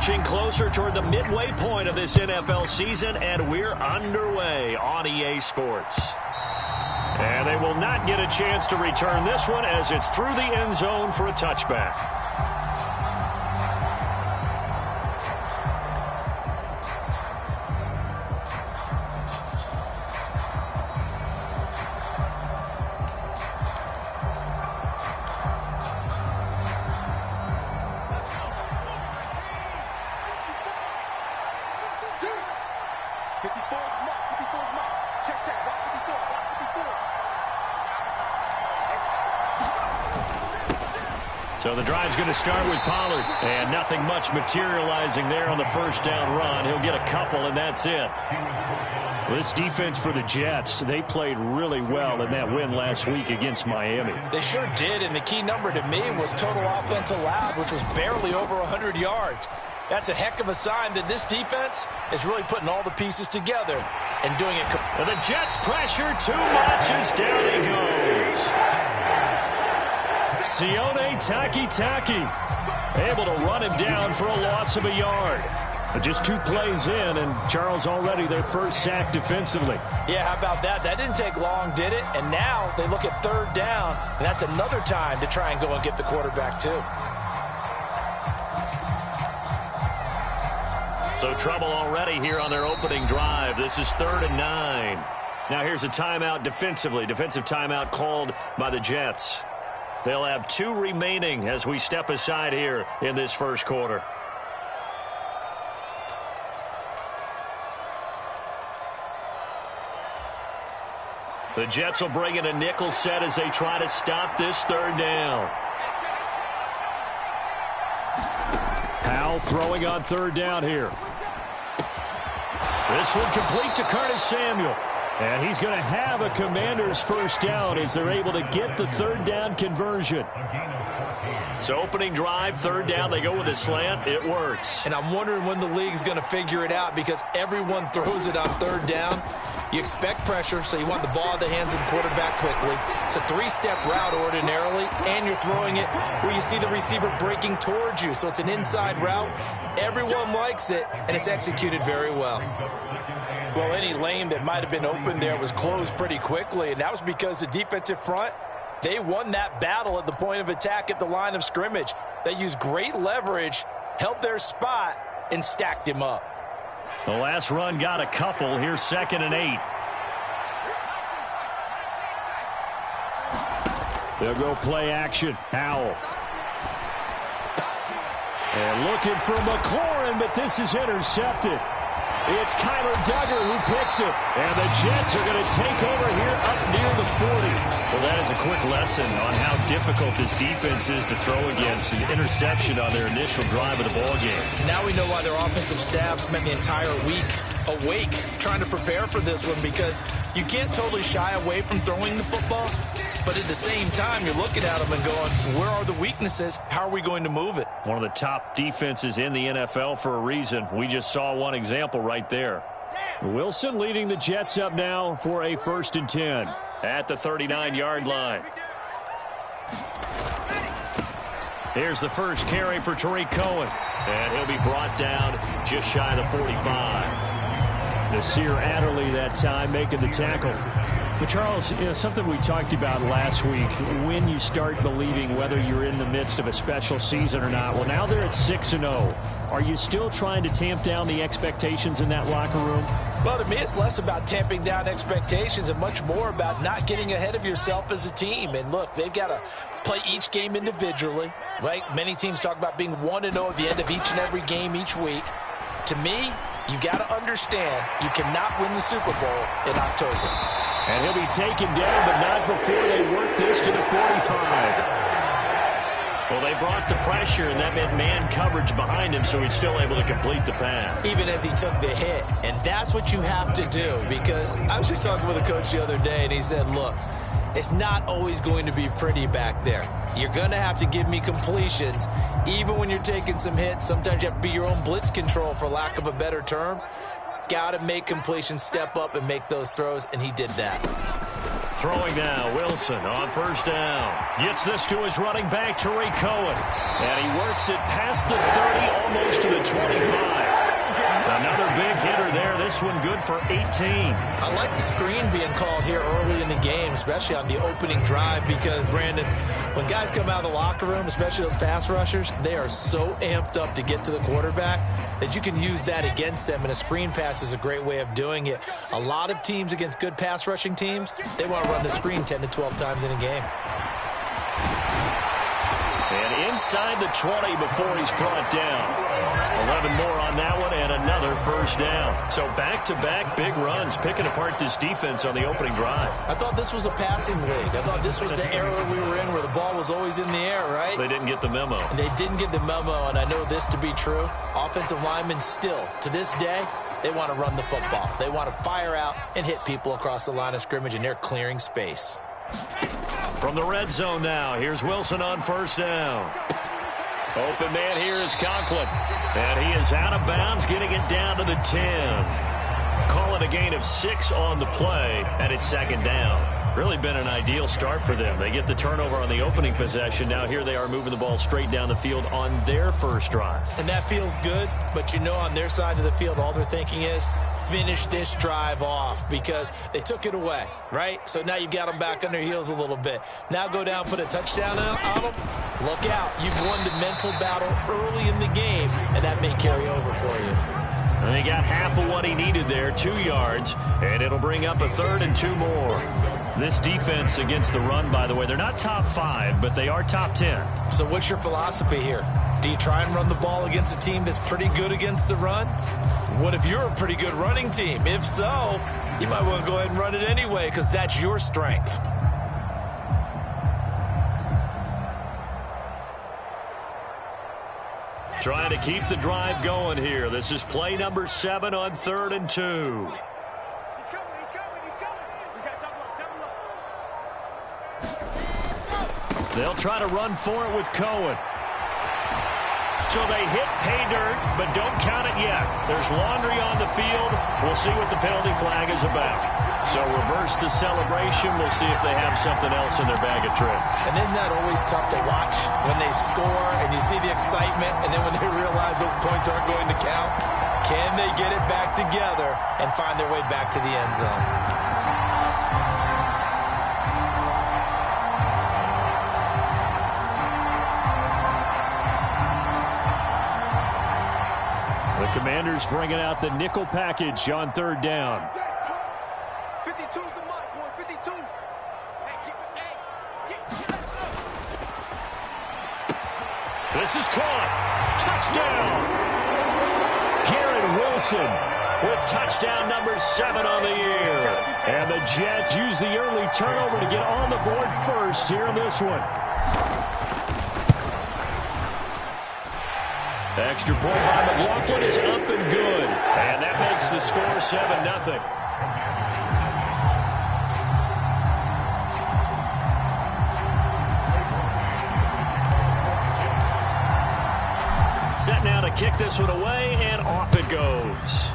inching closer toward the midway point of this NFL season, and we're underway on EA Sports. And they will not get a chance to return this one as it's through the end zone for a touchback. So the drive's going to start with Pollard, and nothing much materializing there on the first down run. He'll get a couple, and that's it. This defense for the Jets, they played really well in that win last week against Miami. They sure did, and the key number to me was total offense allowed, which was barely over 100 yards. That's a heck of a sign that this defense is really putting all the pieces together and doing it. And the Jets pressure too much as down he goes. Sione Takitaki able to run him down for a loss of a yard. But just 2 plays in, and Charles already their first sack defensively. Yeah, how about that? That didn't take long, did it? And now they look at third down, and that's another time to try and go and get the quarterback too. So trouble already here on their opening drive. This is 3rd and 9. Now here's a timeout defensively. Defensive timeout called by the Jets. They'll have 2 remaining as we step aside here in this first quarter. The Jets will bring in a nickel set as they try to stop this 3rd down. Powell throwing on 3rd down here. This one complete to Curtis Samuel. And he's going to have a Commander's first down as they're able to get the 3rd down conversion. So opening drive, 3rd down, they go with a slant. It works. And I'm wondering when the league's going to figure it out because everyone throws it on 3rd down. You expect pressure, so you want the ball in the hands of the quarterback quickly. It's a 3-step route ordinarily, and you're throwing it where you see the receiver breaking towards you. So it's an inside route. Everyone likes it, and it's executed very well. Well, any lane that might have been open there was closed pretty quickly, and that was because the defensive front, they won that battle at the point of attack at the line of scrimmage. They used great leverage, held their spot, and stacked him up. The last run got a couple. Here's 2nd and 8. They'll go play action. Howell. And looking for McLaurin, but this is intercepted. It's Kyler Duggar who picks it. And the Jets are going to take over here up near the 40. Well, that is a quick lesson on how difficult this defense is to throw against. An interception on their initial drive of the ballgame. Now we know why their offensive staff spent the entire week awake trying to prepare for this one, because you can't totally shy away from throwing the football. But at the same time, you're looking at them and going, where are the weaknesses? How are we going to move it? One of the top defenses in the NFL for a reason. We just saw one example right there. Wilson leading the Jets up now for a 1st and 10 at the 39-yard line. Here's the first carry for Tariq Cohen. And he'll be brought down just shy of the 45. Nasir Adderley that time making the tackle. But, Charles, something we talked about last week, when you start believing whether you're in the midst of a special season or not. Well, now they're at 6-0. Are you still trying to tamp down the expectations in that locker room? Well, to me, it's less about tamping down expectations and much more about not getting ahead of yourself as a team. And, look, they've got to play each game individually, right? Many teams talk about being 1-0 at the end of each and every game each week. To me, you got to understand you cannot win the Super Bowl in October. And he'll be taken down, but not before they work this to the 45. Well, they brought the pressure, and that meant man coverage behind him, so he's still able to complete the pass. Even as he took the hit. And that's what you have to do, because I was just talking with a coach the other day, and he said, look, it's not always going to be pretty back there. You're going to have to give me completions, even when you're taking some hits. Sometimes you have to be your own blitz control, for lack of a better term. Got to make completions, step up and make those throws, and he did that. Throwing now, Wilson on first down. Gets this to his running back, Tariq Cohen. And he works it past the 30, almost to the 25. Another big hitter there. This one good for 18. I like the screen being called here early in the game, especially on the opening drive, because, Brandon, when guys come out of the locker room, especially those pass rushers, they are so amped up to get to the quarterback that you can use that against them, and a screen pass is a great way of doing it. A lot of teams against good pass rushing teams, they want to run the screen 10 to 12 times in a game. And inside the 20 before he's brought down. 11 more on that one and another first down. So back-to-back big runs, picking apart this defense on the opening drive. I thought this was a passing league. I thought this was the era we were in where the ball was always in the air, right? They didn't get the memo. And they didn't get the memo, and I know this to be true. Offensive linemen still, to this day, they want to run the football. They want to fire out and hit people across the line of scrimmage, and they're clearing space. From the red zone now, here's Wilson on first down. Open man here is Conklin. And he is out of bounds, getting it down to the 10. Call it a gain of 6 on the play, and it's second down. Really been an ideal start for them. They get the turnover on the opening possession. Now here they are moving the ball straight down the field on their first drive. And that feels good, but you know on their side of the field, all they're thinking is finish this drive off because they took it away, right? So now you've got them back on their heels a little bit. Now go down, put a touchdown on them. Look out. You've won the mental battle early in the game, and that may carry over for you. And he got half of what he needed there, 2 yards, and it'll bring up a 3rd and 2 more. This defense against the run, by the way, they're not top 5, but they are top 10. So what's your philosophy here? Do you try and run the ball against a team that's pretty good against the run? What if you're a pretty good running team? If so, you might want to go ahead and run it anyway because that's your strength. Trying to keep the drive going here. This is play number 7 on 3rd and 2. He's coming. We got double up. They'll try to run for it with Cohen. So they hit pay dirt, but don't count it yet. There's laundry on the field. We'll see what the penalty flag is about. So reverse the celebration. We'll see if they have something else in their bag of tricks. And isn't that always tough to watch when they score and you see the excitement and then when they realize those points aren't going to count? Can they get it back together and find their way back to the end zone? The Commanders bringing out the nickel package on 3rd down. 52's the mark, boys. 52. This is caught. Touchdown. Garrett Wilson with touchdown number 7 on the year. And the Jets use the early turnover to get on the board first here in this one. Extra point by McLaughlin is up and good. And that makes the score 7-0. Set now to kick this one away, and off it goes.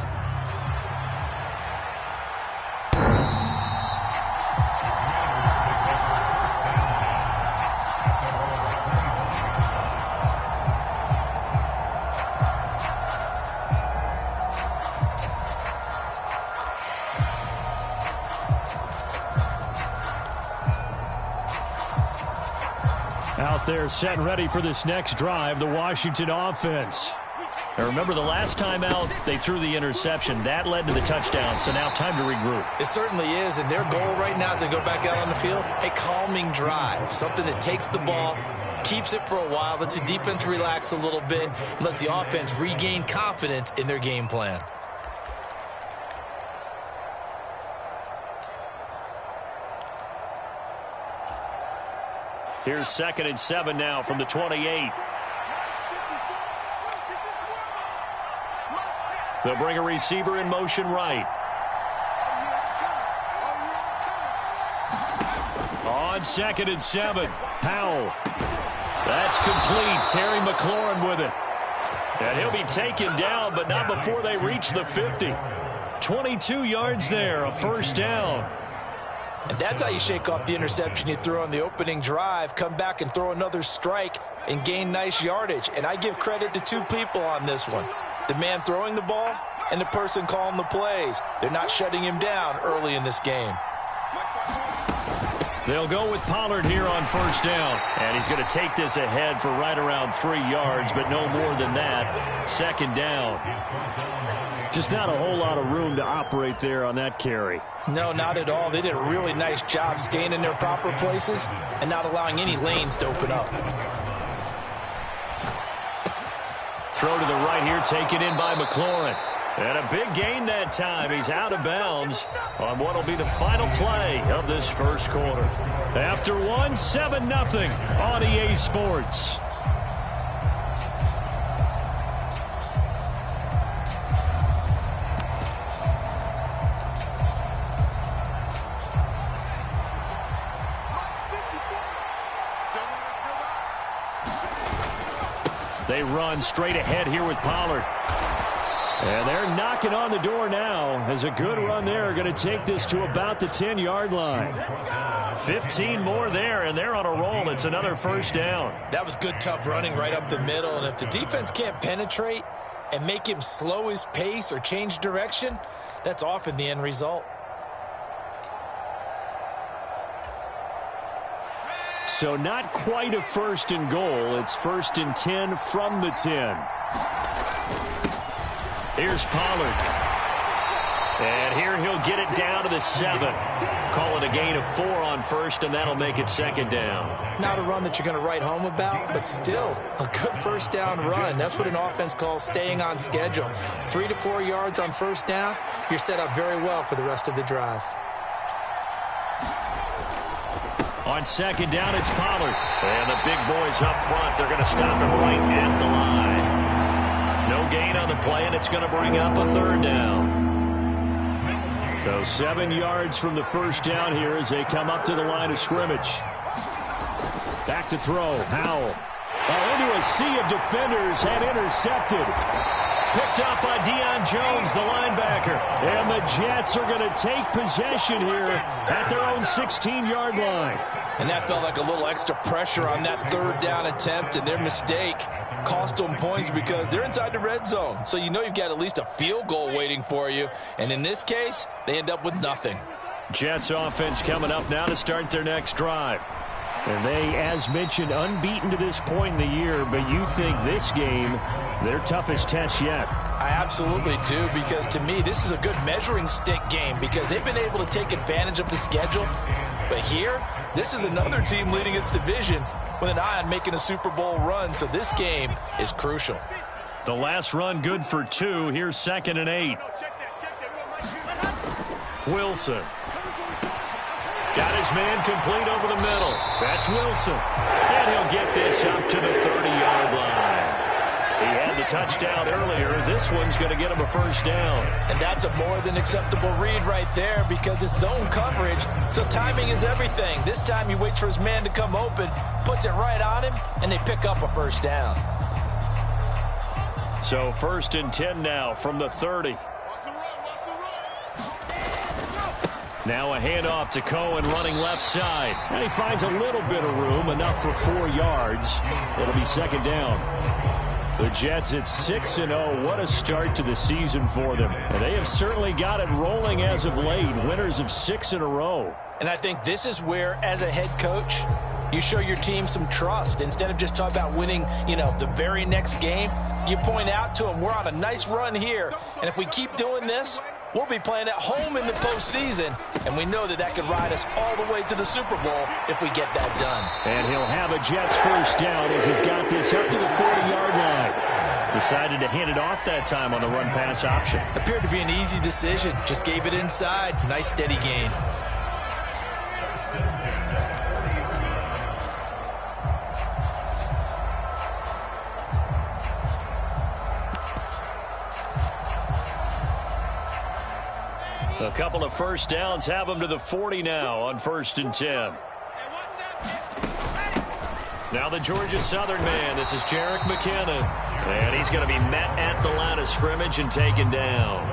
Out there set and ready for this next drive, the Washington offense. Now remember the last time out, they threw the interception. That led to the touchdown, so now time to regroup. It certainly is, and their goal right now as they go back out on the field, a calming drive, something that takes the ball, keeps it for a while, lets the defense relax a little bit, lets the offense regain confidence in their game plan. Here's 2nd and 7 now from the 28. They'll bring a receiver in motion right. On 2nd and 7, Powell. That's complete. Terry McLaurin with it. And he'll be taken down, but not before they reach the 50. 22 yards there, a first down. And that's how you shake off the interception you threw on the opening drive, come back and throw another strike and gain nice yardage. And I give credit to two people on this one. The man throwing the ball and the person calling the plays. They're not shutting him down early in this game. They'll go with Pollard here on first down. And he's going to take this ahead for right around 3 yards, but no more than that. Second down. Just not a whole lot of room to operate there on that carry. No, not at all. They did a really nice job staying in their proper places and not allowing any lanes to open up. Throw to the right here, taken in by McLaurin. And a big gain that time. He's out of bounds on what will be the final play of this first quarter. After one, 7-0 on EA Sports. They run straight ahead here with Pollard. And they're knocking on the door now as a good run there. Going to take this to about the 10-yard line. 15 more there, and they're on a roll. It's another first down. That was good, tough running right up the middle. And if the defense can't penetrate and make him slow his pace or change direction, that's often the end result. So not quite a first and goal. It's first and 10 from the 10. Here's Pollard. And here he'll get it down to the 7. Call it a gain of 4 on first, and that'll make it second down. Not a run that you're going to write home about, but still a good first down run. That's what an offense calls staying on schedule. 3 to 4 yards on first down, you're set up very well for the rest of the drive. On second down, it's Pollard. And the big boys up front, they're going to stop him right at the line. No gain on the play, and it's going to bring up a third down. So 7 yards from the first down here as they come up to the line of scrimmage. Back to throw. Howell. Into a sea of defenders and intercepted. Picked up by Deion Jones, the linebacker. And the Jets are going to take possession here at their own 16-yard line. And that felt like a little extra pressure on that third down attempt, and their mistake cost them points because they're inside the red zone. So you know you've got at least a field goal waiting for you. And in this case, they end up with nothing. Jets offense coming up now to start their next drive. And they, as mentioned, unbeaten to this point in the year, but you think this game, their toughest test yet. I absolutely do, because to me, this is a good measuring stick game because they've been able to take advantage of the schedule. But here, this is another team leading its division with an eye on making a Super Bowl run, so this game is crucial. The last run good for 2. Here's 2nd and 8. Wilson. Got his man complete over the middle. That's Wilson. And he'll get this up to the 30-yard line. He had the touchdown earlier. This one's going to get him a first down. And that's a more than acceptable read right there because it's zone coverage, so timing is everything. This time he waits for his man to come open, puts it right on him, and they pick up a first down. So 1st and 10 now from the 30. Now a handoff to Cohen running left side. And he finds a little bit of room, enough for 4 yards. It'll be second down. The Jets at 6-0. What a start to the season for them. And they have certainly got it rolling as of late. Winners of 6 in a row. And I think this is where, as a head coach, you show your team some trust. Instead of just talking about winning, the very next game, you point out to them, we're on a nice run here. And if we keep doing this, we'll be playing at home in the postseason, and we know that could ride us all the way to the Super Bowl if we get that done. And he'll have a Jets first down as he's got this up to the 40-yard line. Decided to hand it off that time on the run-pass option. Appeared to be an easy decision. Just gave it inside. Nice steady gain. A couple of first downs have them to the 40 now on 1st and 10. Now the Georgia Southern man. This is Jerick McKinnon. And he's going to be met at the line of scrimmage and taken down.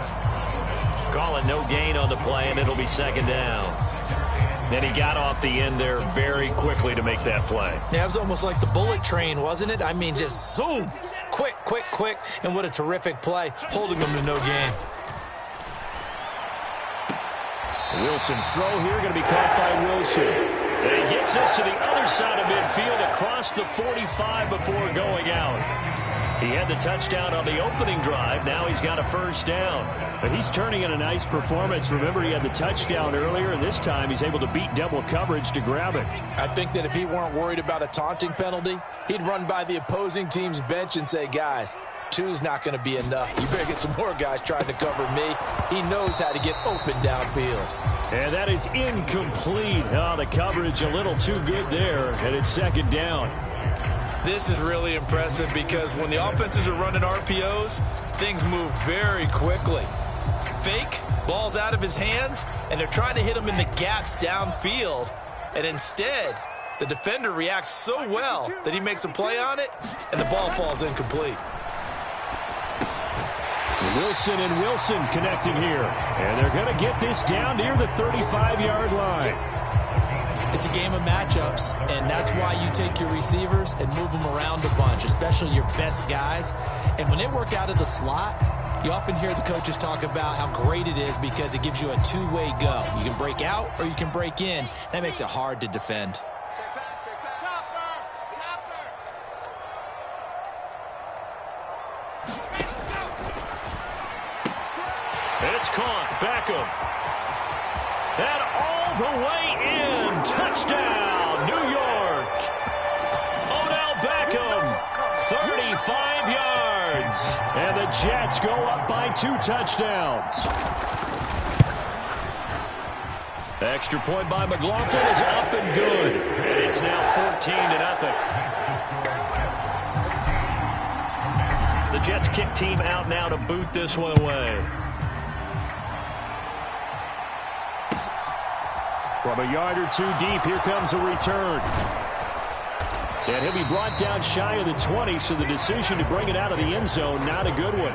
Call it no gain on the play, and it'll be second down. And he got off the end there very quickly to make that play. Yeah, it was almost like the bullet train, wasn't it? I mean, just zoom. Quick, quick, quick. And what a terrific play, holding them to no gain. Wilson's throw here going to be caught by Wilson. And he gets us to the other side of midfield across the 45 before going out. He had the touchdown on the opening drive. Now he's got a first down. But he's turning in a nice performance. Remember, he had the touchdown earlier, and this time he's able to beat double coverage to grab it. I think that if he weren't worried about a taunting penalty, he'd run by the opposing team's bench and say, guys, two's not going to be enough. You better get some more guys trying to cover me. He knows how to get open downfield. And that is incomplete. Oh, the coverage a little too good there, and it's second down. This is really impressive because when the offenses are running RPOs, things move very quickly. Fake, ball's out of his hands, and they're trying to hit him in the gaps downfield. And instead, the defender reacts so well that he makes a play on it, and the ball falls incomplete. Wilson and Wilson connecting here. And they're going to get this down near the 35-yard line. It's a game of matchups, and that's why you take your receivers and move them around a bunch, especially your best guys. And when they work out of the slot, you often hear the coaches talk about how great it is because it gives you a two-way go. You can break out or you can break in. That makes it hard to defend. It's caught. Beckham. And all the way in. Touchdown, New York. Odell Beckham, 35 yards. And the Jets go up by 2 touchdowns. Extra point by McLaughlin is up and good. And it's now 14-0. The Jets kick team out now to boot this one away. From a yard or two deep, here comes a return. And he'll be brought down shy of the 20, so the decision to bring it out of the end zone, not a good one.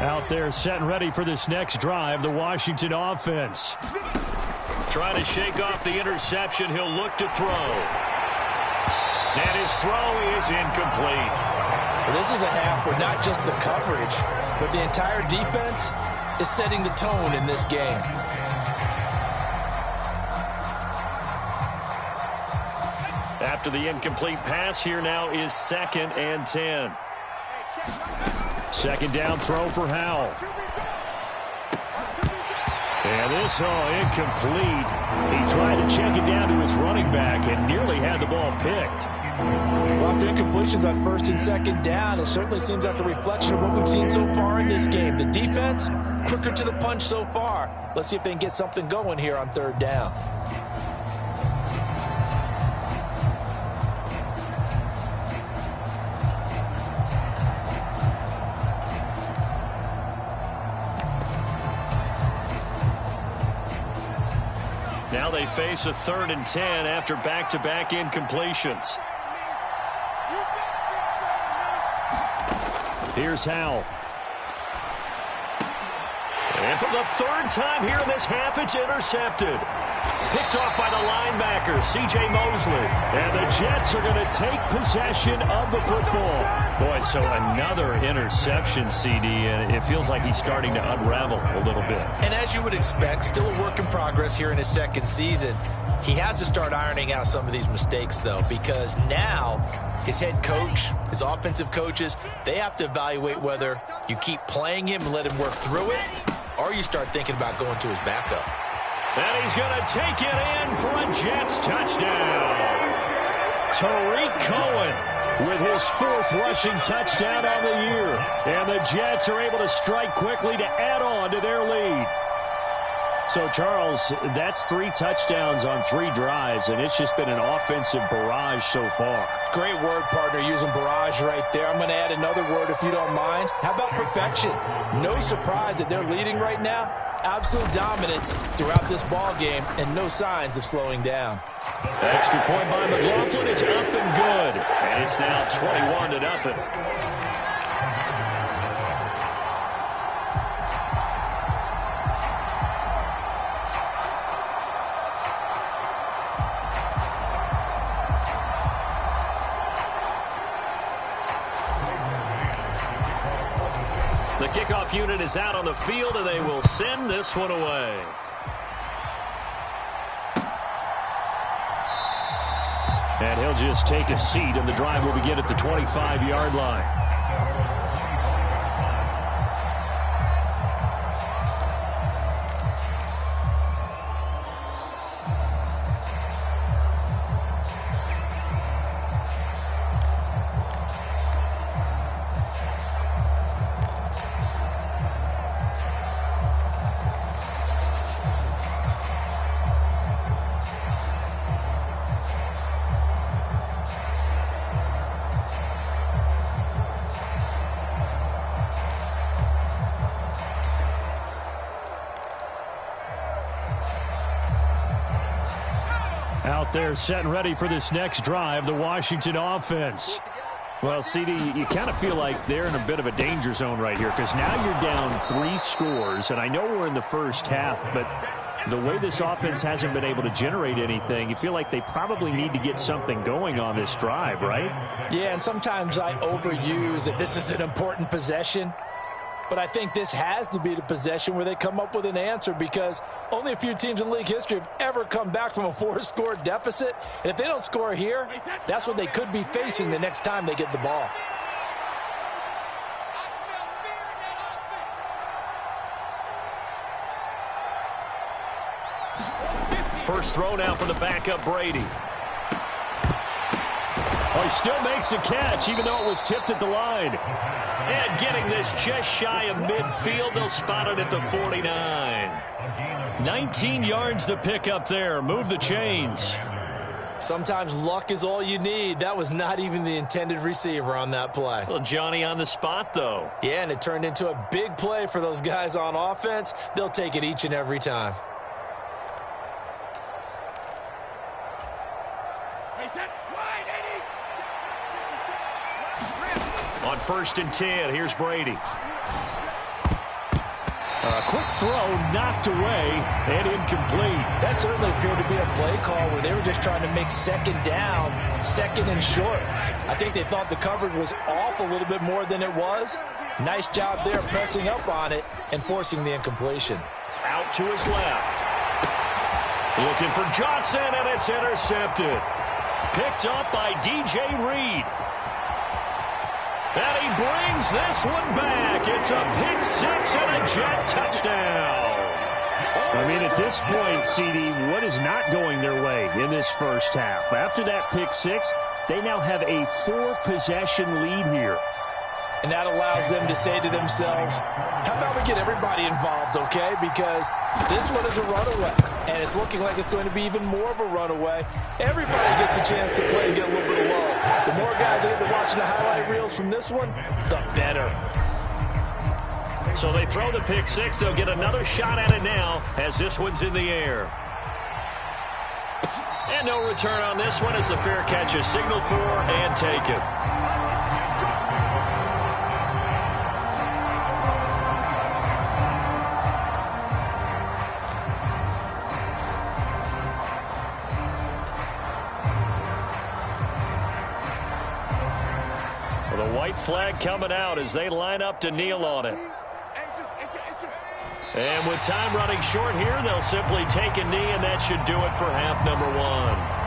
Out there set and ready for this next drive, the Washington offense. Trying to shake off the interception, he'll look to throw. And his throw is incomplete. Well, this is a half where not just the coverage, but the entire defense is setting the tone in this game. After the incomplete pass, here now is 2nd and 10. Second down throw for Howell. And this, incomplete. He tried to check it down to his running back and nearly had the ball picked. Well, after incompletions on 1st and 2nd down, it certainly seems like a reflection of what we've seen so far in this game. The defense, quicker to the punch so far. Let's see if they can get something going here on 3rd down. Now they face a 3rd and 10 after back-to-back incompletions. Here's Howell. And for the 3rd time here in this half, it's intercepted. Picked off by the linebacker, C.J. Mosley. And the Jets are going to take possession of the football. Boy, so another interception, CD, and it feels like he's starting to unravel a little bit. And as you would expect, still a work in progress here in his 2nd season. He has to start ironing out some of these mistakes, though, because now his head coach, his offensive coaches, they have to evaluate whether you keep playing him and let him work through it, or you start thinking about going to his backup. And he's going to take it in for a Jets touchdown. Tariq Cohen with his 4th rushing touchdown on the year. And the Jets are able to strike quickly to add on to their lead. So, Charles, that's 3 touchdowns on 3 drives, and it's just been an offensive barrage so far. Great word, partner, using barrage right there. I'm going to add another word if you don't mind. How about perfection? No surprise that they're leading right now. Absolute dominance throughout this ball game and no signs of slowing down. Extra point by McLaughlin is up and good. And it's now 21-0. The kickoff unit is out on the field, and they will send this one away. And he'll just take a seat, and the drive will begin at the 25-yard line. Out there set and ready for this next drive, the Washington offense. Well, CD, you kind of feel like they're in a bit of a danger zone right here because now you're down 3 scores, and I know we're in the first half, but the way this offense hasn't been able to generate anything, you feel like they probably need to get something going on this drive, right? Yeah, and sometimes I overuse that this is an important possession. But I think this has to be the possession where they come up with an answer because only a few teams in league history have ever come back from a 4-score deficit. And if they don't score here, that's what they could be facing the next time they get the ball. First throw now for the backup Brady. Oh, he still makes the catch, even though it was tipped at the line. And getting this just shy of midfield, they'll spot it at the 49. 19 yards to pick up there. Move the chains. Sometimes luck is all you need. That was not even the intended receiver on that play. Well, Johnny on the spot, though. Yeah, and it turned into a big play for those guys on offense. They'll take it each and every time. On 1st and 10, here's Brady. A quick throw knocked away and incomplete. That certainly appeared to be a play call where they were just trying to make second down, second and short. I think they thought the coverage was off a little bit more than it was. Nice job there pressing up on it and forcing the incompletion. Out to his left. Looking for Johnson, and it's intercepted. Picked up by DJ Reed. And he brings this one back. It's a pick 6 and a Jet touchdown. I mean, at this point, CD, what is not going their way in this first half? After that pick 6, they now have a 4-possession lead here. And that allows them to say to themselves, how about we get everybody involved, okay? Because this one is a runaway, and it's looking like it's going to be even more of a runaway. Everybody gets a chance to play and get a little bit low. The more guys that end up watching the highlight reels from this one, the better. So they throw the pick 6. They'll get another shot at it now as this one's in the air. And no return on this one as the fair catch is signaled for and taken. The white flag coming out as they line up to kneel on it. And with time running short here, they'll simply take a knee, and that should do it for half number 1.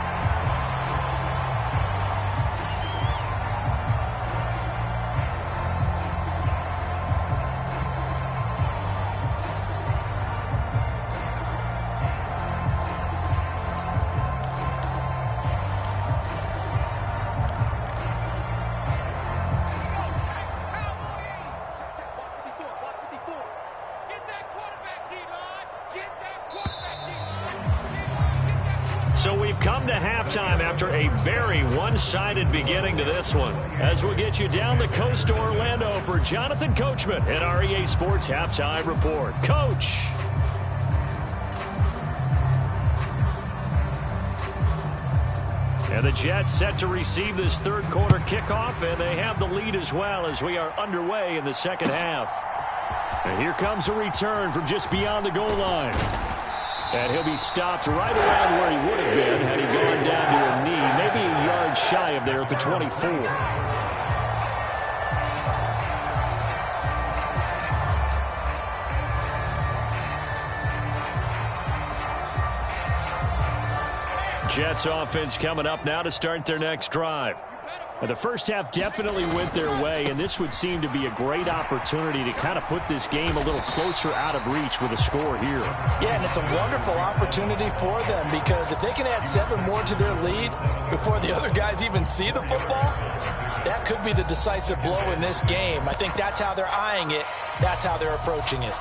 So we've come to halftime after a very one-sided beginning to this one. As we'll get you down the coast to Orlando for Jonathan Coachman at our EA Sports Halftime Report. Coach. And the Jets set to receive this third quarter kickoff, and they have the lead as well as we are underway in the second half. And here comes a return from just beyond the goal line. And he'll be stopped right around where he would have been had he gone down to a knee, maybe a yard shy of there at the 24. Jets offense coming up now to start their next drive. The first half definitely went their way, and this would seem to be a great opportunity to kind of put this game a little closer out of reach with a score here. Yeah, and it's a wonderful opportunity for them because if they can add 7 more to their lead before the other guys even see the football, that could be the decisive blow in this game. I think that's how they're eyeing it. That's how they're approaching it.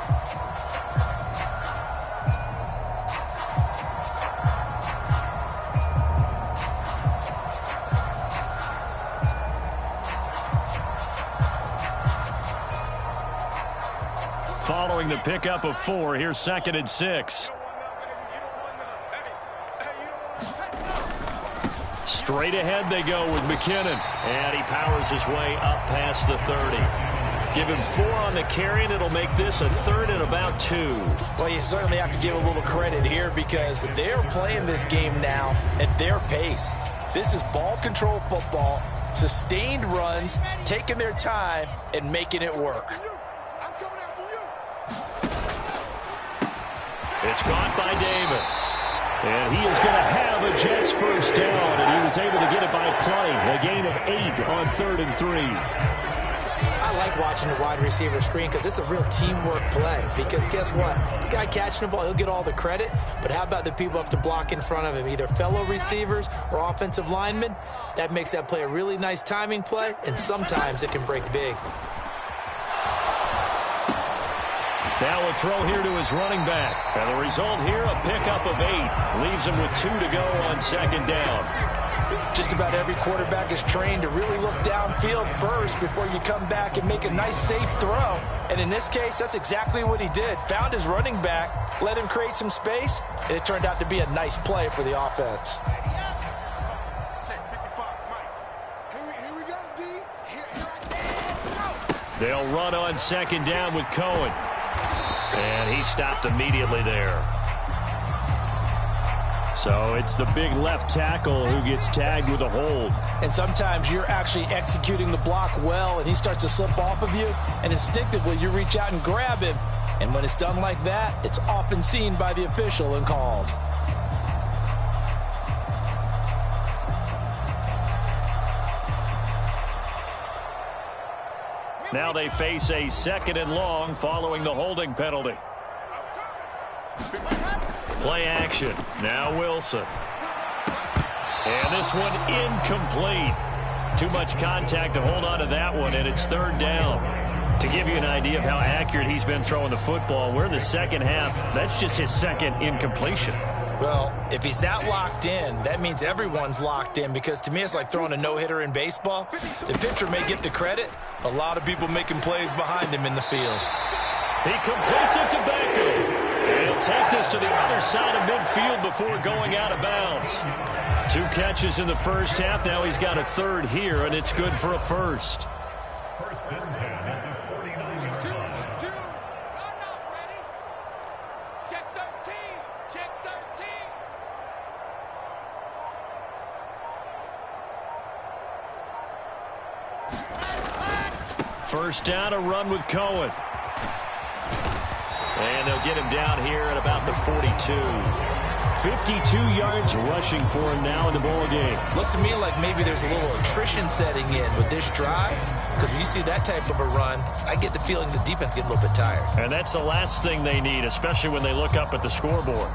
Following the pickup of 4, here's 2nd and 6. Straight ahead they go with McKinnon. And he powers his way up past the 30. Give him 4 on the carry, and it'll make this a 3rd and about 2. Well, you certainly have to give a little credit here because they're playing this game now at their pace. This is ball control football, sustained runs, taking their time, and making it work. It's caught by Davis. And he is going to have a Jets first down, and he was able to get it by play. A gain of 8 on 3rd and 3. I like watching the wide receiver screen because it's a real teamwork play. Because guess what? The guy catching the ball, he'll get all the credit. But how about the people up to block in front of him, either fellow receivers or offensive linemen? That makes that play a really nice timing play, and sometimes it can break big. Now a throw here to his running back. And the result here, a pickup of 8. Leaves him with 2 to go on 2nd down. Just about every quarterback is trained to really look downfield first before you come back and make a nice, safe throw. And in this case, that's exactly what he did. Found his running back, let him create some space, and it turned out to be a nice play for the offense. They'll run on 2nd down with Cohen. And he stopped immediately there. So it's the big left tackle who gets tagged with a hold. And sometimes you're actually executing the block well, and he starts to slip off of you, and instinctively you reach out and grab him. And when it's done like that, it's often seen by the official and called. Now they face a 2nd and long following the holding penalty. Play action. Now Wilson. And this one incomplete. Too much contact to hold on to that one, and it's 3rd down. To give you an idea of how accurate he's been throwing the football, we're in the second half. That's just his 2nd incompletion. Well, if he's not locked in, that means everyone's locked in, because to me it's like throwing a no-hitter in baseball. The pitcher may get the credit. A lot of people making plays behind him in the field. He completes it to Beckham. And he'll take this to the other side of midfield before going out of bounds. 2 catches in the first half. Now he's got a 3rd here, and it's good for a 1st. First down, a run with Cohen. And they'll get him down here at about the 42. 52 yards rushing for him now in the ball game. Looks to me like maybe there's a little attrition setting in with this drive, because when you see that type of a run, I get the feeling the defense getting a little bit tired. And that's the last thing they need, especially when they look up at the scoreboard.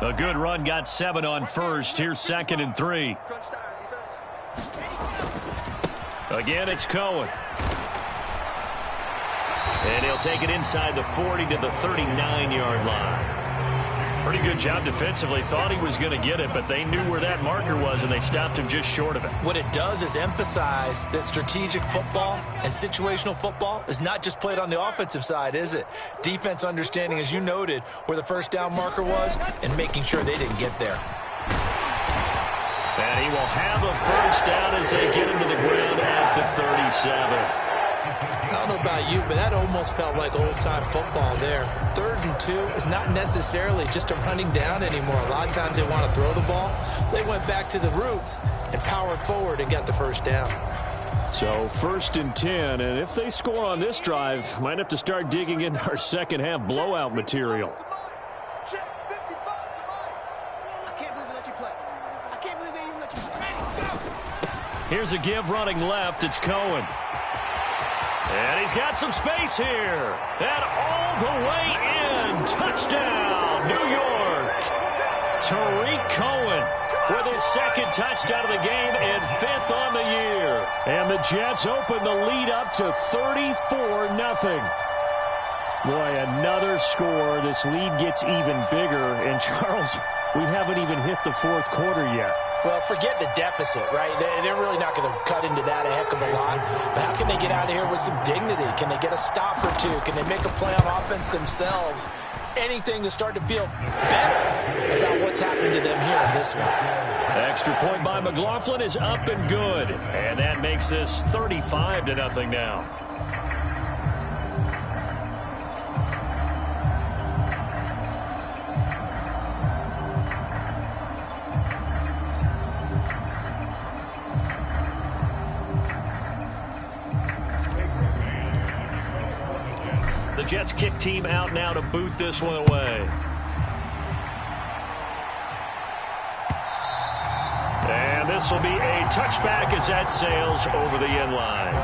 A good run, got 7 on 1st. Here's 2nd and 3. Again, it's Cohen. And he'll take it inside the 40 to the 39-yard line. Pretty good job defensively. Thought he was going to get it, but they knew where that marker was, and they stopped him just short of it. What it does is emphasize that strategic football and situational football is not just played on the offensive side, is it? Defense understanding, as you noted, where the first down marker was and making sure they didn't get there. And he will have a first down as they get him to the ground at the 37. I don't know about you, but that almost felt like old-time football there. 3rd and 2 is not necessarily just a running down anymore. A lot of times they want to throw the ball. They went back to the roots and powered forward and got the first down. So 1st and 10, and if they score on this drive, might have to start digging into our second half blowout material. Here's a give running left. It's Cohen. And he's got some space here. And all the way in. Touchdown, New York. Tariq Cohen with his 2nd touchdown of the game and 5th on the year. And the Jets open the lead up to 34-0. Boy, another score. This lead gets even bigger. And, Charles, we haven't even hit the 4th quarter yet. Well, forget the deficit, right? They're really not going to cut into that a heck of a lot. But how can they get out of here with some dignity? Can they get a stop or two? Can they make a play on offense themselves? Anything to start to feel better about what's happened to them here in this one. Extra point by McLaughlin is up and good. And that makes this 35-0 now. The Jets kick team out now to boot this one away. And this will be a touchback as that sails over the end line.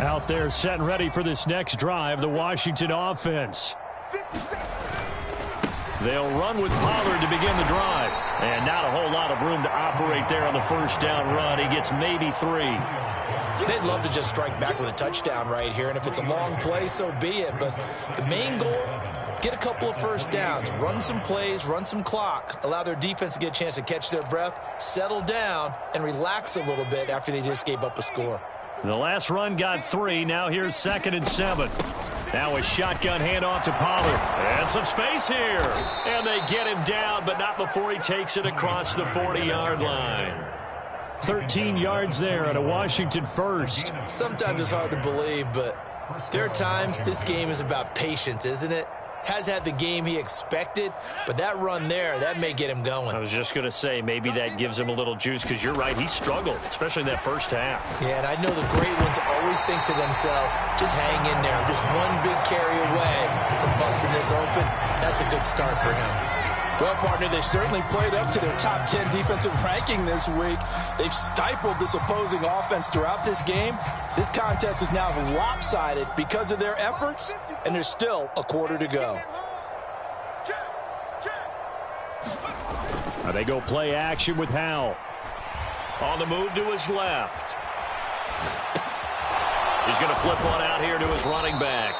Out there set and ready for this next drive, the Washington offense. They'll run with Pollard to begin the drive. And not a whole lot of room to operate there on the first down run. He gets maybe 3. They'd love to just strike back with a touchdown right here. And if it's a long play, so be it. But the main goal, get a couple of first downs. Run some plays, run some clock. Allow their defense to get a chance to catch their breath, settle down, and relax a little bit after they just gave up a score. The last run got 3. Now here's 2nd and 7. Now a shotgun handoff to Pollard. And some space here. And they get him down, but not before he takes it across the 40-yard line. 13 yards there at a Washington first. Sometimes it's hard to believe, but there are times this game is about patience, isn't it? Has had the game he expected, but that run there, that may get him going. I was just going to say, maybe that gives him a little juice, because you're right, he struggled, especially in that first half. Yeah, and I know the great ones always think to themselves, just hang in there. Just one big carry away from busting this open. That's a good start for him. Well, partner, they've certainly played up to their top 10 defensive ranking this week. They've stifled this opposing offense throughout this game. This contest is now lopsided because of their efforts, and there's still a quarter to go. Now they go play action with Howell. On the move to his left. He's going to flip one out here to his running back.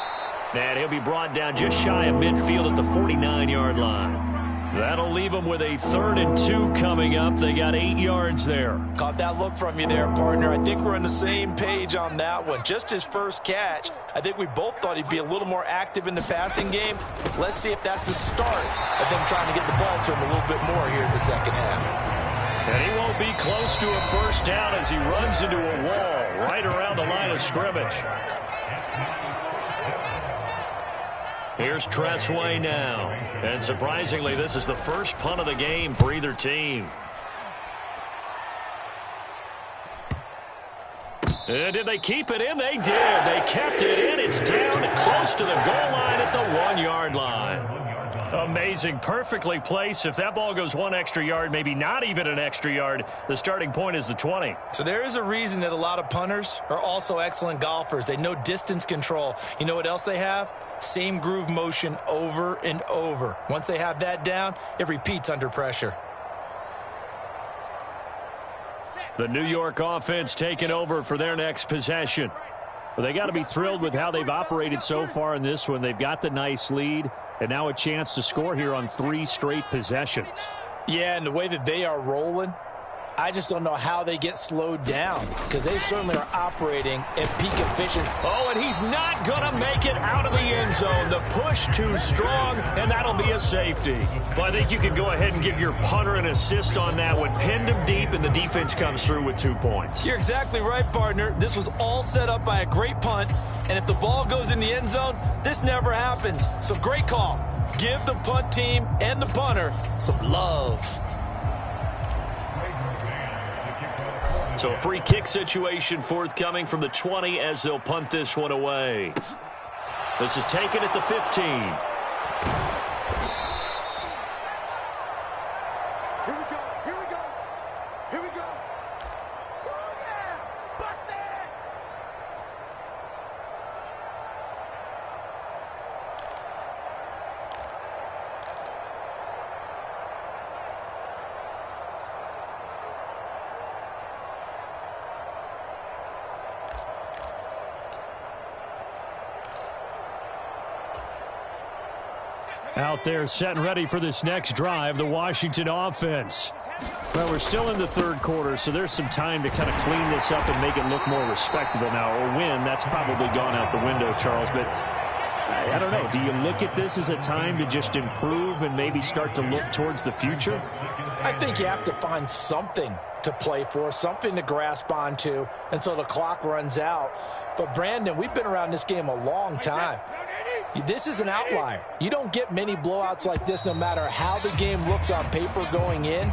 And he'll be brought down just shy of midfield at the 49-yard line. That'll leave them with a 3rd and 2 coming up. They got 8 yards there. Caught that look from you there, partner. I think we're on the same page on that one. Just his first catch. I think we both thought he'd be a little more active in the passing game. Let's see if that's the start of them trying to get the ball to him a little bit more here in the second half. And he won't be close to a first down as he runs into a wall right around the line of scrimmage. Here's Tressway now. And surprisingly, this is the first punt of the game for either team. And did they keep it in? They did. They kept it in. It's down close to the goal line at the 1-yard line. Amazing. Perfectly placed. If that ball goes 1 extra yard, maybe not even an extra yard, the starting point is the 20. So there is a reason that a lot of punters are also excellent golfers. They know distance control. You know what else they have? Same groove motion over and over. Once they have that down, it repeats under pressure. Set. The New York offense taking over for their next possession. Well, they got to be thrilled with how they've operated so far in this one. They've got the nice lead, and now a chance to score here on 3 straight possessions. Yeah, and the way that they are rolling, I just don't know how they get slowed down, because they certainly are operating at peak efficiency. Oh, and he's not going to make it out of the end zone. The push too strong, and that'll be a safety. Well, I think you can go ahead and give your punter an assist on that one. Pinned him deep, and the defense comes through with 2 points. You're exactly right, partner. This was all set up by a great punt, and if the ball goes in the end zone, this never happens. So great call. Give the punt team and the punter some love. So a free kick situation forthcoming from the 20 as they'll punt this one away. This is taken at the 15. Here we go. Here we go. Here we go. Oh, yeah. Bust it. Out there set and ready for this next drive, the Washington offense. Well, we're still in the third quarter, so there's some time to kind of clean this up and make it look more respectable now. A win, that's probably gone out the window, Charles, but I don't know. Do you look at this as a time to just improve and maybe start to look towards the future? I think you have to find something to play for, something to grasp onto until the clock runs out. But, Brandon, we've been around this game a long time. This is an outlier. You don't get many blowouts like this no matter how the game looks on paper going in.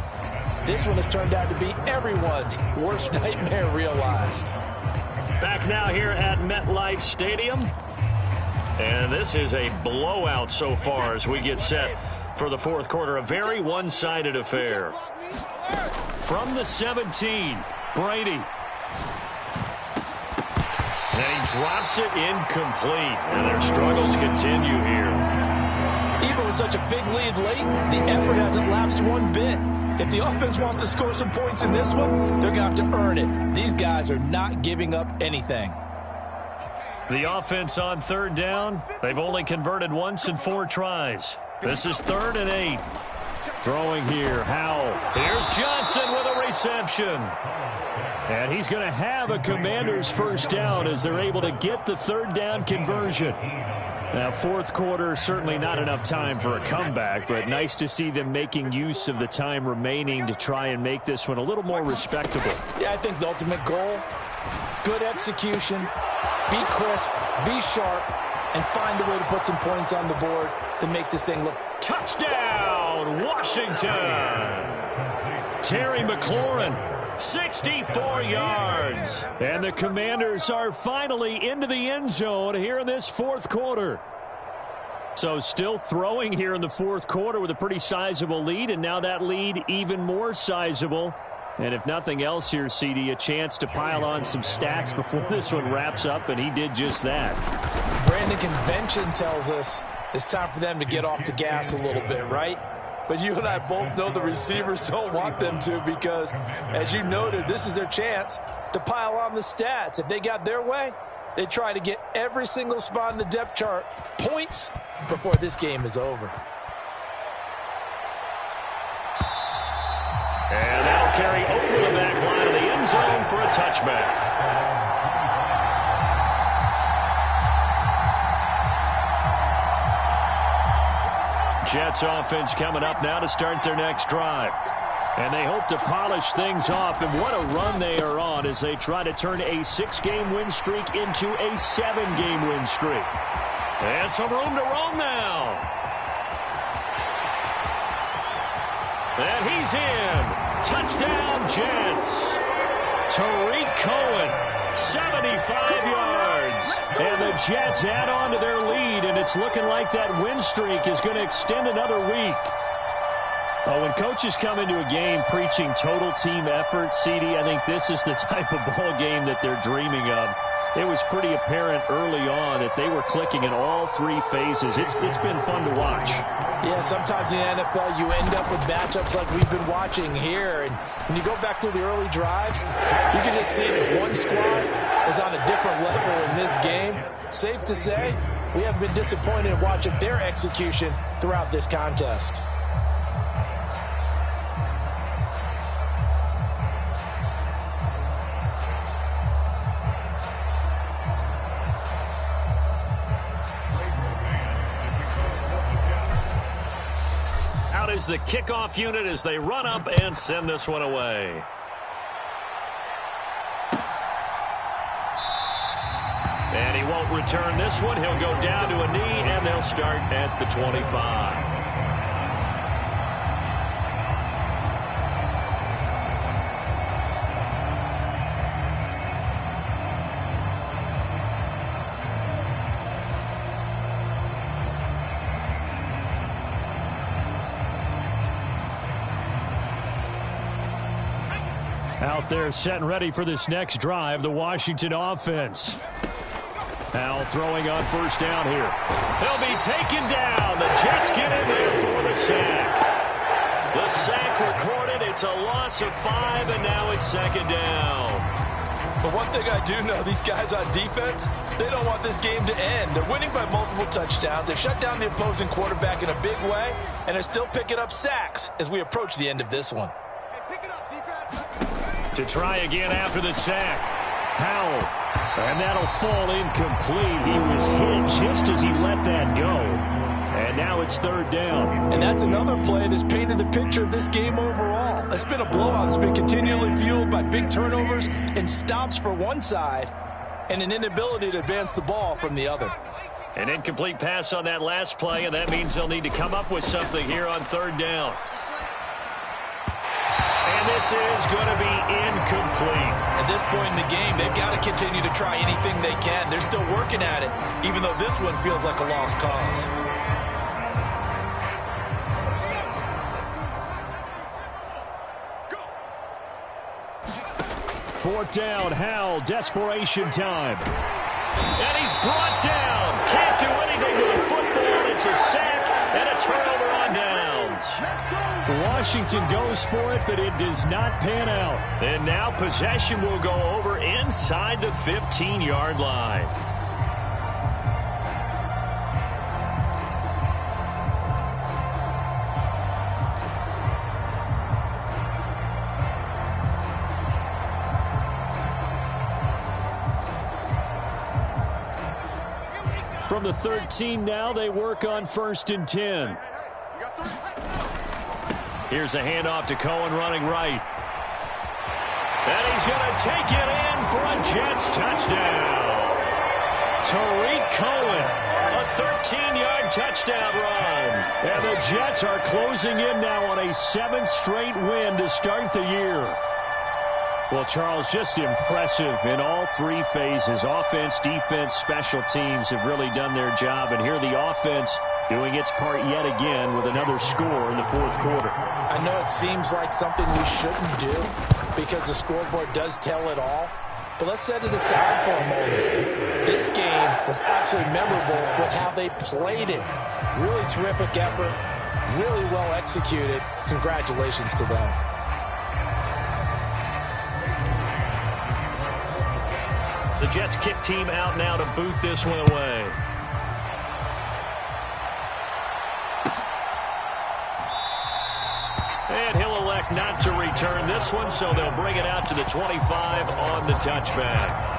This one has turned out to be everyone's worst nightmare realized. Back now here at MetLife Stadium. And this is a blowout so far as we get set for the fourth quarter. A very one-sided affair. From the 17, Brady. And he drops it incomplete. And their struggles continue here. Even with such a big lead late, the effort hasn't lapsed one bit. If the offense wants to score some points in this one, they're going to have to earn it. These guys are not giving up anything. The offense on third down. They've only converted once in 4 tries. This is 3rd and 8. Throwing here, Howell. Here's Johnson with a reception. And he's going to have a Commanders first down as they're able to get the 3rd down conversion. Now, fourth quarter, certainly not enough time for a comeback, but nice to see them making use of the time remaining to try and make this one a little more respectable. Yeah, I think the ultimate goal, good execution, be crisp, be sharp, and find a way to put some points on the board to make this thing look. Touchdown, Washington! Terry McLaurin. 64 yards. And the Commanders are finally into the end zone here in this fourth quarter. So still throwing here in the fourth quarter with a pretty sizable lead, and now that lead even more sizable. And if nothing else here, CD, a chance to pile on some stats before this one wraps up, and he did just that. Brandon, convention tells us it's time for them to get off the gas a little bit, right? But you and I both know the receivers don't want them to because, as you noted, this is their chance to pile on the stats. If they got their way, they try to get every single spot in the depth chart points before this game is over. And that'll carry over the back line of the end zone for a touchback. Jets offense coming up now to start their next drive. And they hope to polish things off. And what a run they are on as they try to turn a 6-game win streak into a 7-game win streak. And some room to roam now. And he's in. Touchdown, Jets. Tariq Cohen, 75 yards. And the Jets add on to their lead, and it's looking like that win streak is going to extend another week. Oh, when coaches come into a game preaching total team effort, CD, I think this is the type of ball game that they're dreaming of. It was pretty apparent early on that they were clicking in all three phases. It's been fun to watch. Yeah, sometimes in the NFL you end up with matchups like we've been watching here. And when you go back to the early drives, you can just see that one squad was on a different level in this game. Safe to say, we have been disappointed in watching their execution throughout this contest. Out is the kickoff unit as they run up and send this one away. And he won't return this one. He'll go down to a knee, and they'll start at the 25. Out there set and ready for this next drive, the Washington offense. Howell throwing on first down here. He'll be taken down. The Jets get in there for the sack. The sack recorded. It's a loss of 5, and now it's second down. But one thing I do know, these guys on defense, they don't want this game to end. They're winning by multiple touchdowns. They've shut down the opposing quarterback in a big way, and they're still picking up sacks as we approach the end of this one. Hey, pick it up, defense. To try again after the sack. Howell. And that'll fall incomplete. He was hit just as he let that go. And now it's third down. And that's another play that's painted the picture of this game overall. It's been a blowout. It's been continually fueled by big turnovers and stops for one side and an inability to advance the ball from the other. An incomplete pass on that last play, and that means they'll need to come up with something here on third down. And this is going to be incomplete. At this point in the game, they've got to continue to try anything they can. They're still working at it, even though this one feels like a lost cause. Fourth down, Howell, desperation time. And he's brought down. Can't do anything with a football. It's a sack and a turnover on downs. Washington goes for it, but it does not pan out. And now possession will go over inside the 15-yard line. From the 13 now, they work on 1st and 10. Here's a handoff to Cohen running right. And he's going to take it in for a Jets touchdown. Tariq Cohen, a 13-yard touchdown run. And the Jets are closing in now on a 7th straight win to start the year. Well, Charles, just impressive in all three phases. Offense, defense, special teams have really done their job. And here the offense doing its part yet again with another score in the fourth quarter. I know it seems like something we shouldn't do because the scoreboard does tell it all. But let's set it aside for a moment. This game was absolutely memorable with how they played it. Really terrific effort, really well executed. Congratulations to them. The Jets kick team out now to boot this one away. And he'll elect not to return this one, so they'll bring it out to the 25 on the touchback.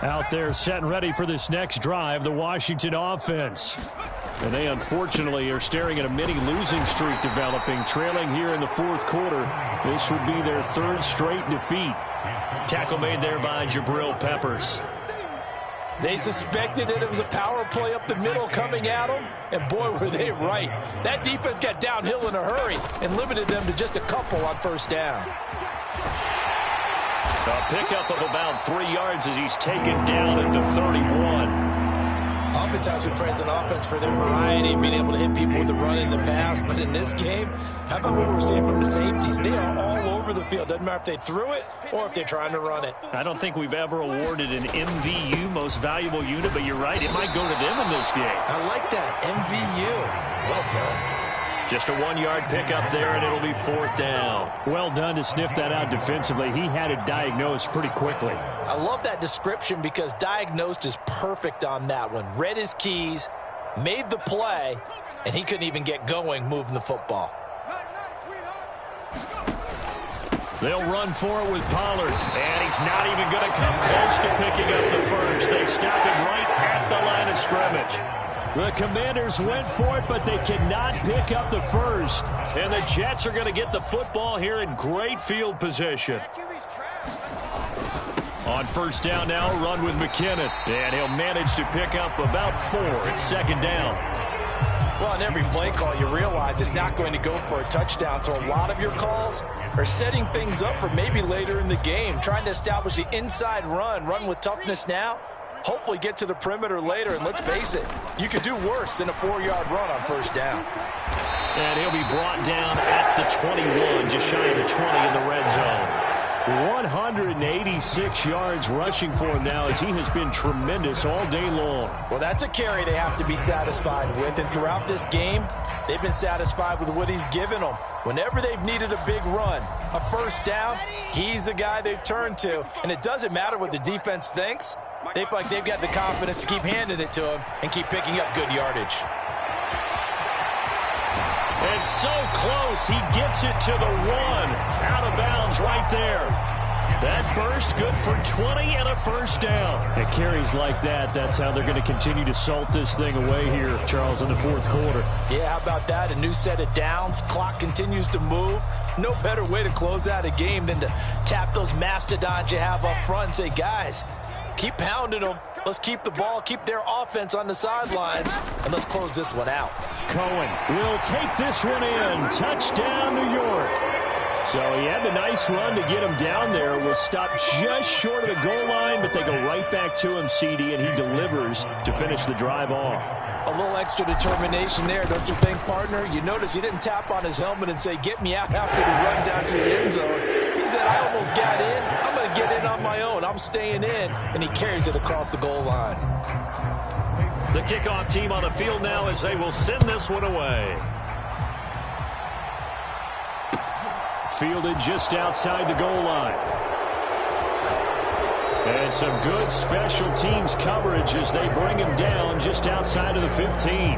Out there set and ready for this next drive, the Washington offense. And they unfortunately are staring at a mini losing streak developing, trailing here in the fourth quarter. This would be their third straight defeat. Tackle made there by Jabril Peppers. They suspected that it was a power play up the middle coming at them, and boy, were they right. That defense got downhill in a hurry and limited them to just a couple on first down. A pickup of about 3 yards as he's taken down at the 31. Oftentimes we praise an offense for their variety, being able to hit people with the run in the pass. But in this game, how about what we're seeing from the safeties? They are all over the field. Doesn't matter if they threw it or if they're trying to run it. I don't think we've ever awarded an MVU, most valuable unit, but you're right, it might go to them in this game. I like that, MVU. Well done. Just a 1-yard pickup there, and it'll be 4th down. Well done to sniff that out defensively. He had it diagnosed pretty quickly. I love that description because diagnosed is perfect on that one. Read his keys, made the play, and he couldn't even get going moving the football. They'll run for it with Pollard, and he's not even going to come close to picking up the first. They stop him right at the line of scrimmage. The Commanders went for it, but they cannot pick up the first. And the Jets are going to get the football here in great field position. On 1st down now, run with McKinnon. And he'll manage to pick up about 4 at 2nd down. Well, on every play call, you realize it's not going to go for a touchdown. So a lot of your calls are setting things up for maybe later in the game, trying to establish the inside run with toughness now. Hopefully get to the perimeter later, and let's face it, you could do worse than a 4-yard run on 1st down. And he'll be brought down at the 21, just shy of the 20 in the red zone. 186 yards rushing for him now as he has been tremendous all day long. Well, that's a carry they have to be satisfied with, and throughout this game, they've been satisfied with what he's given them. Whenever they've needed a big run, a 1st down, he's the guy they've turned to, and it doesn't matter what the defense thinks. They feel like they've got the confidence to keep handing it to him and keep picking up good yardage. And so close, he gets it to the 1. Out of bounds right there. That burst good for 20 and a 1st down. It carries like that. That's how they're going to continue to salt this thing away here, Charles, in the 4th quarter. Yeah, how about that? A new set of downs. Clock continues to move. No better way to close out a game than to tap those mastodons you have up front and say, guys, keep pounding them. Let's keep the ball, keep their offense on the sidelines, and let's close this one out. Cohen will take this one in. Touchdown, New York. So he had the nice run to get him down there. Was stopped just short of the goal line, but they go right back to him, CD, and he delivers to finish the drive off. A little extra determination there, don't you think, partner? You notice he didn't tap on his helmet and say, get me out after the run down to the end zone. He said, I almost got in. I'm going to get in on my own. I'm staying in. And he carries it across the goal line. The kickoff team on the field now as they will send this one away. Fielded just outside the goal line. And some good special teams coverage as they bring him down just outside of the 15.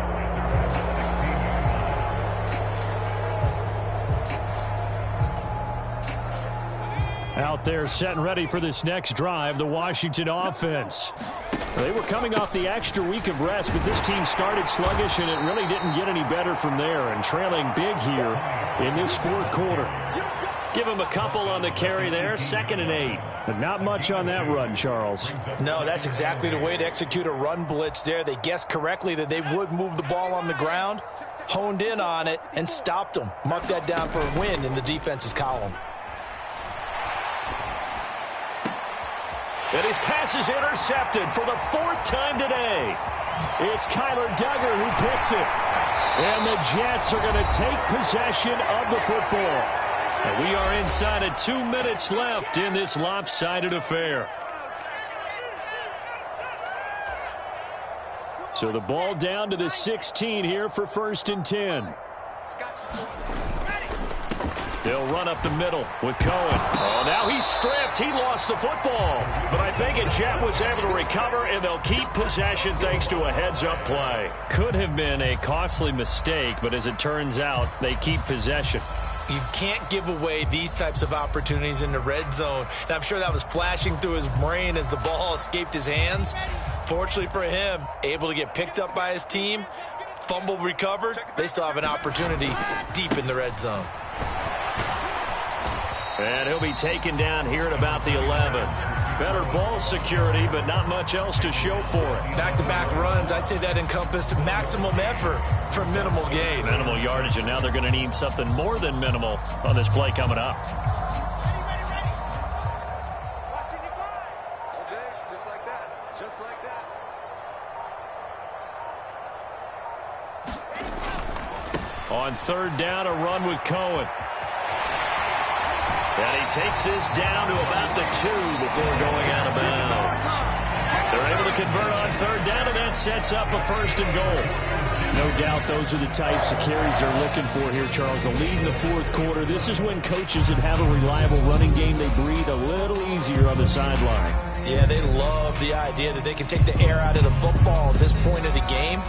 Out there set and ready for this next drive, the Washington offense. They were coming off the extra week of rest, but this team started sluggish, and it really didn't get any better from there, and trailing big here in this 4th quarter. Give him a couple on the carry there, 2nd and 8. But not much on that run, Charles. No, that's exactly the way to execute a run blitz there. They guessed correctly that they would move the ball on the ground, honed in on it, and stopped them. Mark that down for a win in the defense's column. And his pass is intercepted for the 4th time today. It's Kyler Duggar who picks it. And the Jets are going to take possession of the football. And we are inside of 2 minutes left in this lopsided affair. So the ball down to the 16 here for 1st and 10. They'll run up the middle with Cohen. Oh, now he's stripped. He lost the football. But I think a Jet was able to recover, and they'll keep possession thanks to a heads-up play. Could have been a costly mistake, but as it turns out, they keep possession. You can't give away these types of opportunities in the red zone. And I'm sure that was flashing through his brain as the ball escaped his hands. Fortunately for him, able to get picked up by his team, fumble recovered. They still have an opportunity deep in the red zone. And he'll be taken down here at about the 11. Better ball security, but not much else to show for it. Back-to-back runs, I'd say that encompassed maximum effort for minimal gain. Minimal yardage, and now they're going to need something more than minimal on this play coming up. Just like that. On third down, a run with Cohen. And he takes this down to about the 2 before going out of bounds. They're able to convert on third down, and that sets up a first and goal. No doubt those are the types of carries they're looking for here, Charles. The lead in the fourth quarter. This is when coaches that have a reliable running game, they breathe a little easier on the sideline. Yeah, they love the idea that they can take the air out of the football at this point of the game.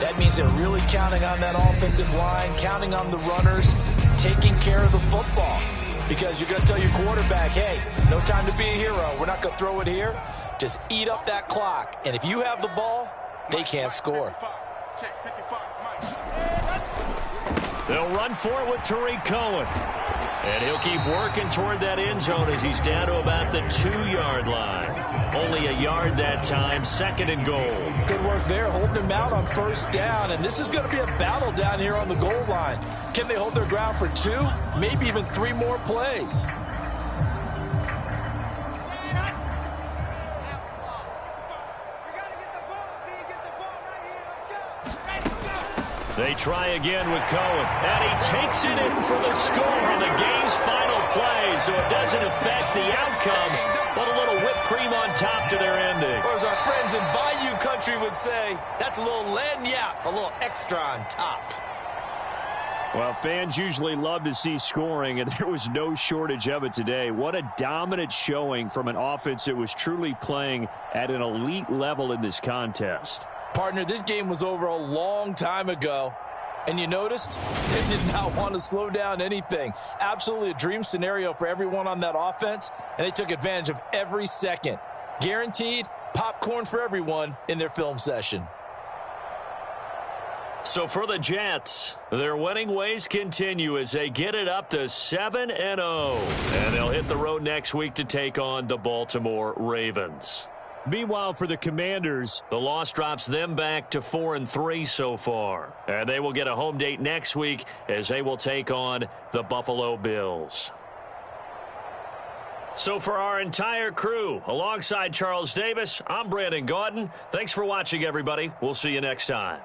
That means they're really counting on that offensive line, counting on the runners, taking care of the football. Because you're going to tell your quarterback, hey, no time to be a hero. We're not going to throw it here. Just eat up that clock. And if you have the ball, they can't score. They'll run for it with Tariq Cohen. And he'll keep working toward that end zone as he's down to about the 2-yard line. Only a yard that time, second and goal. Good work there, holding him out on first down. And this is going to be a battle down here on the goal line. Can they hold their ground for 2, maybe even 3 more plays? They try again with Cohen, and he takes it in for the score on the game's final play, so it doesn't affect the outcome, but a little whipped cream on top to their ending. Or as our friends in Bayou Country would say, that's a little lagniappe, a little extra on top. Well, fans usually love to see scoring, and there was no shortage of it today. What a dominant showing from an offense that was truly playing at an elite level in this contest. Partner, this game was over a long time ago, and you noticed they did not want to slow down anything. Absolutely a dream scenario for everyone on that offense, and they took advantage of every second. Guaranteed popcorn for everyone in their film session. So for the Jets, their winning ways continue as they get it up to 7-0. And they'll hit the road next week to take on the Baltimore Ravens. Meanwhile, for the Commanders, the loss drops them back to 4-3 so far. And they will get a home date next week as they will take on the Buffalo Bills. So for our entire crew, alongside Charles Davis, I'm Brandon Gaudin. Thanks for watching, everybody. We'll see you next time.